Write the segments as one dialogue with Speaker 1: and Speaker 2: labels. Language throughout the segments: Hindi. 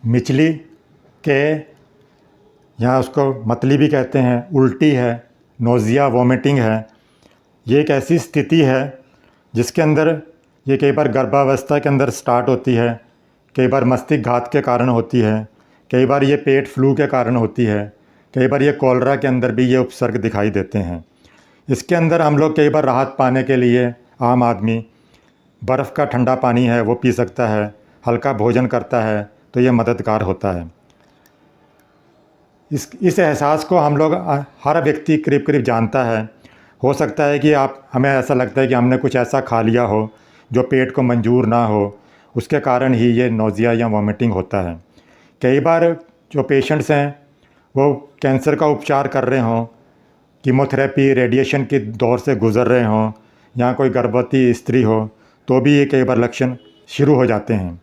Speaker 1: मिचली के, यहाँ उसको मतली भी कहते हैं, उल्टी है, नोज़िया वोमिटिंग है। ये एक ऐसी स्थिति है जिसके अंदर ये कई बार गर्भावस्था के अंदर स्टार्ट होती है, कई बार मस्तिष्क घात के कारण होती है, कई बार ये पेट फ्लू के कारण होती है, कई बार ये कॉलरा के अंदर भी ये उपसर्ग दिखाई देते हैं। इसके अंदर हम लोग कई बार राहत पाने के लिए आम आदमी बर्फ़ का ठंडा पानी है वो पी सकता है, हल्का भोजन करता है तो ये मददगार होता है। इस एहसास को हम लोग हर व्यक्ति करीब करीब जानता है। हो सकता है कि हमें ऐसा लगता है कि हमने कुछ ऐसा खा लिया हो जो पेट को मंजूर ना हो, उसके कारण ही ये नोज़िया या वॉमिटिंग होता है। कई बार जो पेशेंट्स हैं वो कैंसर का उपचार कर रहे हों, कीमोथेरेपी रेडिएशन के दौर से गुज़र रहे हों, या कोई गर्भवती स्त्री हो, तो भी ये कई बार लक्षण शुरू हो जाते हैं।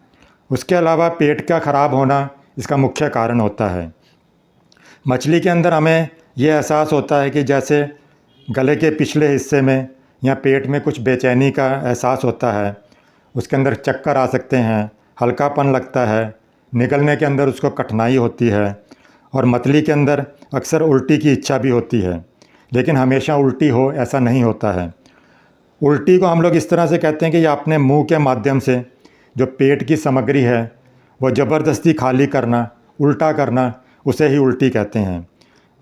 Speaker 1: उसके अलावा पेट का ख़राब होना इसका मुख्य कारण होता है। मछली के अंदर हमें ये एहसास होता है कि जैसे गले के पिछले हिस्से में या पेट में कुछ बेचैनी का एहसास होता है, उसके अंदर चक्कर आ सकते हैं, हल्कापन लगता है, निगलने के अंदर उसको कठिनाई होती है, और मतली के अंदर अक्सर उल्टी की इच्छा भी होती है, लेकिन हमेशा उल्टी हो ऐसा नहीं होता है। उल्टी को हम लोग इस तरह से कहते हैं कि ये अपने मुंह के माध्यम से जो पेट की सामग्री है वो ज़बरदस्ती खाली करना, उल्टा करना, उसे ही उल्टी कहते हैं।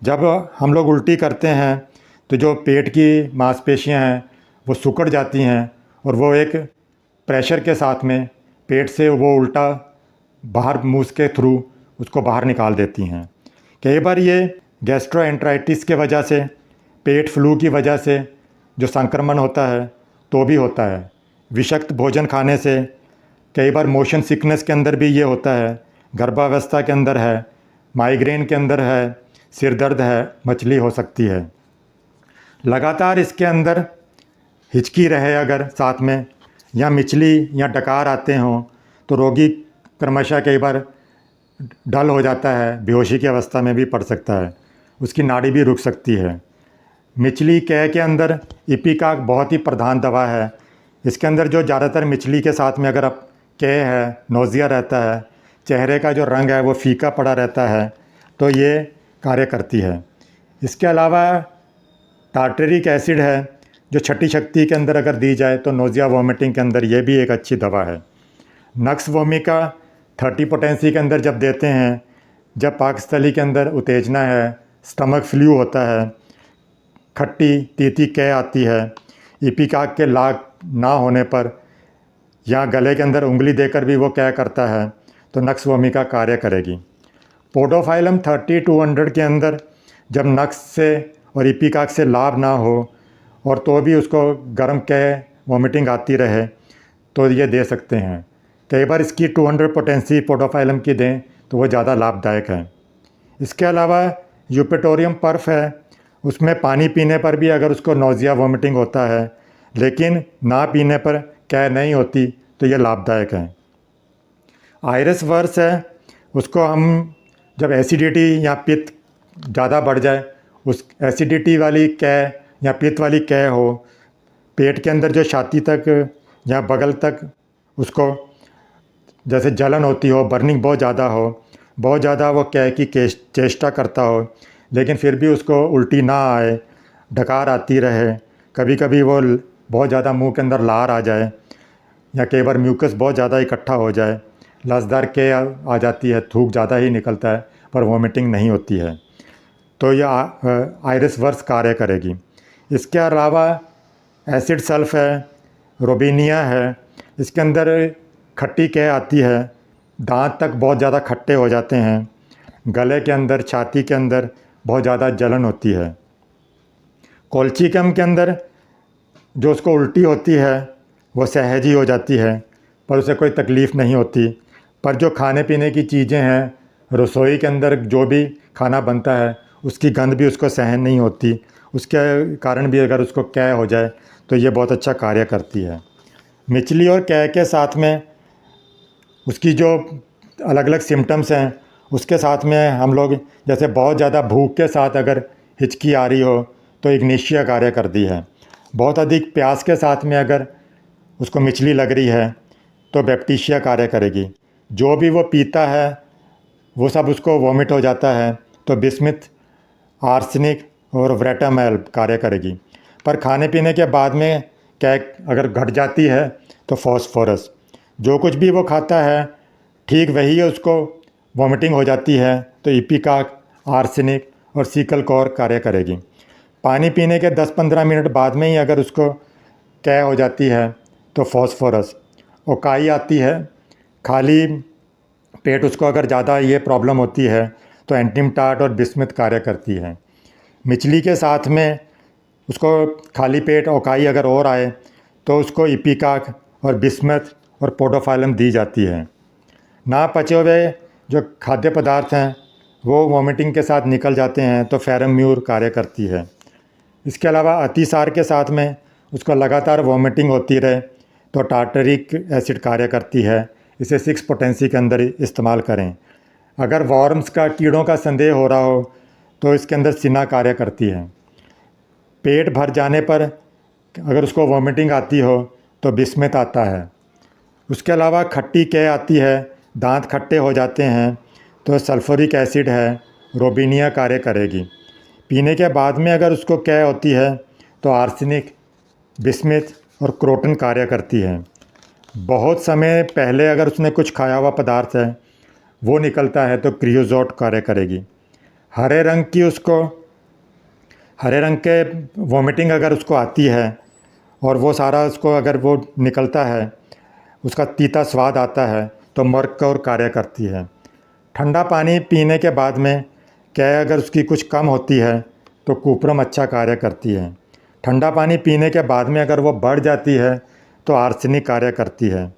Speaker 1: जब हम लोग उल्टी करते हैं तो जो पेट की मांसपेशियां हैं वो सिकुड़ जाती हैं और वो एक प्रेशर के साथ में पेट से वो उल्टा बाहर मुंह के थ्रू उसको बाहर निकाल देती हैं। कई बार ये गैस्ट्रोएंटराइटिस के वजह से, पेट फ्लू की वजह से जो संक्रमण होता है तो भी होता है। विषाक्त भोजन खाने से कई बार मोशन सिकनेस के अंदर भी ये होता है, गर्भावस्था के अंदर है, माइग्रेन के अंदर है, सिर दर्द है, मछली हो सकती है। लगातार इसके अंदर हिचकी रहे अगर साथ में, या मिचली या डकार आते हों, तो रोगी क्रमशः कई बार डल हो जाता है, बेहोशी की अवस्था में भी पड़ सकता है, उसकी नाड़ी भी रुक सकती है। मिचली कै के अंदर इपिकाक बहुत ही प्रधान दवा है। इसके अंदर जो ज़्यादातर मिचली के साथ में अगर अब कै है, नोज़िया रहता है, चेहरे का जो रंग है वो फीका पड़ा रहता है, तो ये कार्य करती है। इसके अलावा टार्टरिक एसिड है जो छठी शक्ति के अंदर अगर दी जाए तो नोज़िया वॉमिटिंग के अंदर ये भी एक अच्छी दवा है। नक्स वोमिका 30 पोटेंसी के अंदर जब देते हैं, जब पाकस्थली के अंदर उत्तेजना है, स्टमक फ्लू होता है, खट्टी तीती कै आती है, इपिकाक के लाग ना होने पर या गले के अंदर उंगली देकर भी वो कै करता है, तो नक्स वोमिका कार्य करेगी। पोडोफाइलम 30-100 के अंदर जब नक्स से और इपिकाक से लाभ ना हो और तो भी उसको गर्म कै वोमिटिंग आती रहे तो ये दे सकते हैं। कई बार इसकी 200 पोटेंसी पोडोफाइलम की दें तो वो ज़्यादा लाभदायक है। इसके अलावा यूपेटोरियम पर्फ है, उसमें पानी पीने पर भी अगर उसको नोज़िया वोमिटिंग होता है, लेकिन ना पीने पर कै नहीं होती, तो ये लाभदायक है। आयरस वर्स है, उसको हम जब एसिडिटी या पित्त ज़्यादा बढ़ जाए, उस एसिडिटी वाली कै या पित्त वाली कै हो, पेट के अंदर जो छाती तक या बगल तक उसको जैसे जलन होती हो, बर्निंग बहुत ज़्यादा हो, बहुत ज़्यादा वो कै की चेष्टा करता हो, लेकिन फिर भी उसको उल्टी ना आए, डकार आती रहे, कभी कभी वो बहुत ज़्यादा मुंह के अंदर लार आ जाए, या कई बार म्यूकस बहुत ज़्यादा इकट्ठा हो जाए, लसदार कै आ जाती है, थूक ज़्यादा ही निकलता है पर वोमिटिंग नहीं होती है, तो यह आयरस वर्स कार्य करेगी। इसके अलावा एसिड सल्फ है, रोबिनिया है, इसके अंदर खट्टी कै आती है, दांत तक बहुत ज़्यादा खट्टे हो जाते हैं, गले के अंदर, छाती के अंदर बहुत ज़्यादा जलन होती है। कोल्चिकम के अंदर जो उसको उल्टी होती है वो सहज ही हो जाती है, पर उसे कोई तकलीफ़ नहीं होती, पर जो खाने पीने की चीज़ें हैं, रसोई के अंदर जो भी खाना बनता है उसकी गंध भी उसको सहन नहीं होती, उसके कारण भी अगर उसको कै हो जाए तो ये बहुत अच्छा कार्य करती है। मिचली और कै के साथ में उसकी जो अलग अलग सिम्टम्स हैं, उसके साथ में हम लोग जैसे बहुत ज़्यादा भूख के साथ अगर हिचकी आ रही हो तो इग्निशिया कार्य करती है। बहुत अधिक प्यास के साथ में अगर उसको मिचली लग रही है तो बैप्टीशिया कार्य करेगी। जो भी वो पीता है वो सब उसको वॉमिट हो जाता है तो बिस्मिथ, आर्सेनिक और व्रेटामैल कार्य करेगी। पर खाने पीने के बाद में कैक अगर घट जाती है तो फॉस्फोरस, जो कुछ भी वो खाता है ठीक वही है उसको वॉमिटिंग हो जाती है तो इपिकाक, आर्सेनिक और सीकल कौर कार्य करेगी। पानी पीने के 10-15 मिनट बाद में ही अगर उसको कै हो जाती है तो फॉस्फोरस, ओकाई आती है। खाली पेट उसको अगर ज़्यादा ये प्रॉब्लम होती है तो एंटिमटाट और बिस्मिथ कार्य करती है। मिचली के साथ में उसको खाली पेट ओकाई अगर और आए तो उसको इपिकाक और बिस्मथ और पोडोफाइलम दी जाती है। ना पचे हुए जो खाद्य पदार्थ हैं वो वॉमिटिंग के साथ निकल जाते हैं तो फेरम्यूर कार्य करती है। इसके अलावा अतिसार के साथ में उसको लगातार वॉमिटिंग होती रहे तो टार्टरिक एसिड कार्य करती है। इसे 6 पोटेंसी के अंदर इस्तेमाल करें। अगर वॉर्म्स का, कीड़ों का संदेह हो रहा हो तो इसके अंदर सिना कार्य करती है। पेट भर जाने पर अगर उसको वॉमिटिंग आती हो तो बिस्मिथ आता है। उसके अलावा खट्टी कै आती है, दांत खट्टे हो जाते हैं तो सल्फ्यूरिक एसिड है, रोबिनिया कार्य करेगी। पीने के बाद में अगर उसको कै होती है तो आर्सेनिक, बिस्मिथ और क्रोटन कार्य करती है। बहुत समय पहले अगर उसने कुछ खाया हुआ पदार्थ है वो निकलता है तो क्रियोजोट कार्य करेगी। हरे रंग के वॉमिटिंग अगर उसको आती है और वो सारा उसको अगर वो निकलता है, उसका तीता स्वाद आता है तो मर्कौर कार्य करती है। ठंडा पानी पीने के बाद में कै अगर उसकी कुछ कम होती है तो कुप्रम अच्छा कार्य करती है। ठंडा पानी पीने के बाद में अगर वो बढ़ जाती है तो आर्सेनिक कार्य करती है।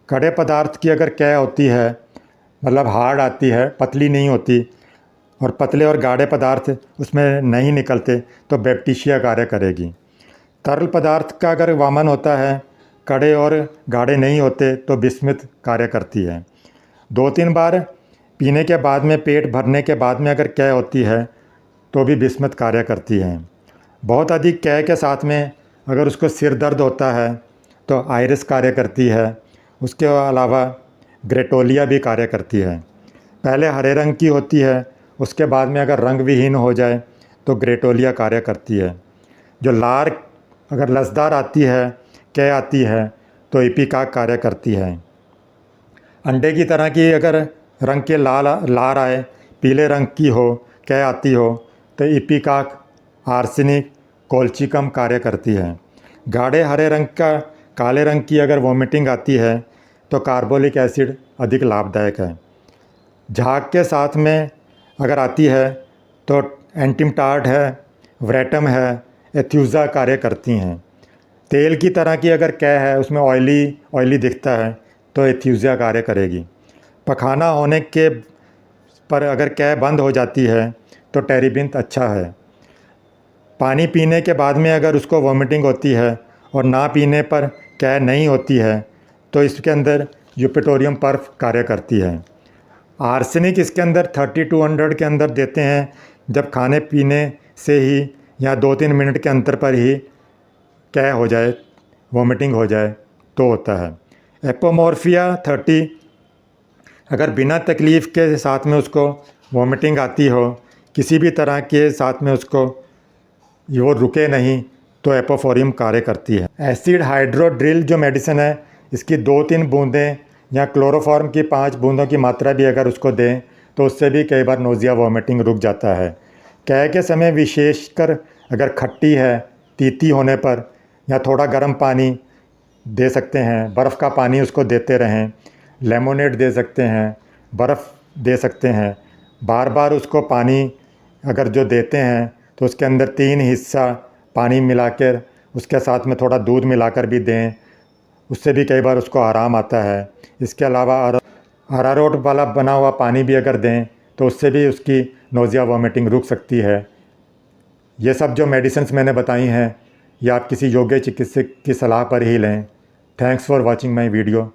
Speaker 1: कड़े पदार्थ की अगर कै होती है, मतलब हार्ड आती है, पतली नहीं होती, और पतले और गाढ़े पदार्थ उसमें नहीं निकलते तो बैप्टीशिया कार्य करेगी। तरल पदार्थ का अगर वामन होता है, कड़े और गाढ़े नहीं होते तो बिस्मिथ कार्य करती है। 2-3 बार पीने के बाद में, पेट भरने के बाद में अगर कै होती है तो भी बिस्मिथ कार्य करती है। बहुत अधिक कै के साथ में अगर उसको सिर दर्द होता है तो आयरिस कार्य करती है। उसके अलावा ग्रेटोलिया भी कार्य करती है। पहले हरे रंग की होती है, उसके बाद में अगर रंग विहीन हो जाए तो ग्रेटोलिया कार्य करती है। जो लार अगर लसदार आती है, कै आती है तो इपिकाक कार्य करती है। अंडे की तरह की अगर रंग के लार आए, पीले रंग की हो, कै आती हो तो इपिकाक, आर्सेनिक, कोल्चिकम कार्य करती है। गाढ़े हरे रंग का काले रंग की अगर वॉमिटिंग आती है तो कार्बोलिक एसिड अधिक लाभदायक है। झाग के साथ में अगर आती है तो एंटिमटार्ड है, व्रेटम है, एथ्यूज़ा कार्य करती हैं। तेल की तरह की अगर कै है, उसमें ऑयली दिखता है तो एथ्यूज़ा कार्य करेगी। पखाना होने के पर अगर कै बंद हो जाती है तो टेरिबिंथ अच्छा है। पानी पीने के बाद में अगर उसको वॉमिटिंग होती है और ना पीने पर कै नहीं होती है तो इसके अंदर यूपेटोरियम पर्फ कार्य करती है। आर्सेनिक इसके अंदर 30-100 के अंदर देते हैं जब खाने पीने से ही या 2-3 मिनट के अंतर पर ही कै हो जाए, वॉमिटिंग हो जाए तो होता है। एपोमॉर्फिया 30 अगर बिना तकलीफ़ के साथ में उसको वॉमिटिंग आती हो, किसी भी तरह के साथ में उसको वो रुके नहीं तो एपोफोरियम कार्य करती है। एसिड हाइड्रोड्रिल जो मेडिसिन है, इसकी 2-3 बूंदें या क्लोरोफॉर्म की 5 बूंदों की मात्रा भी अगर उसको दें तो उससे भी कई बार नोज़िया वॉमिटिंग रुक जाता है। कै के समय विशेषकर अगर खट्टी है, तीती होने पर या थोड़ा गर्म पानी दे सकते हैं, बर्फ़ का पानी उसको देते रहें, लेमोनेड दे सकते हैं, बर्फ़ दे सकते हैं। बार बार उसको पानी अगर जो देते हैं तो उसके अंदर 3 हिस्सा पानी मिलाकर उसके साथ में थोड़ा दूध मिलाकर भी दें, उससे भी कई बार उसको आराम आता है। इसके अलावा अरारोट वाला बना हुआ पानी भी अगर दें तो उससे भी उसकी नोज़िया वॉमिटिंग रुक सकती है। ये सब जो मेडिसिन्स मैंने बताई हैं ये आप किसी योग्य चिकित्सक की सलाह पर ही लें। Thanks for watching my video.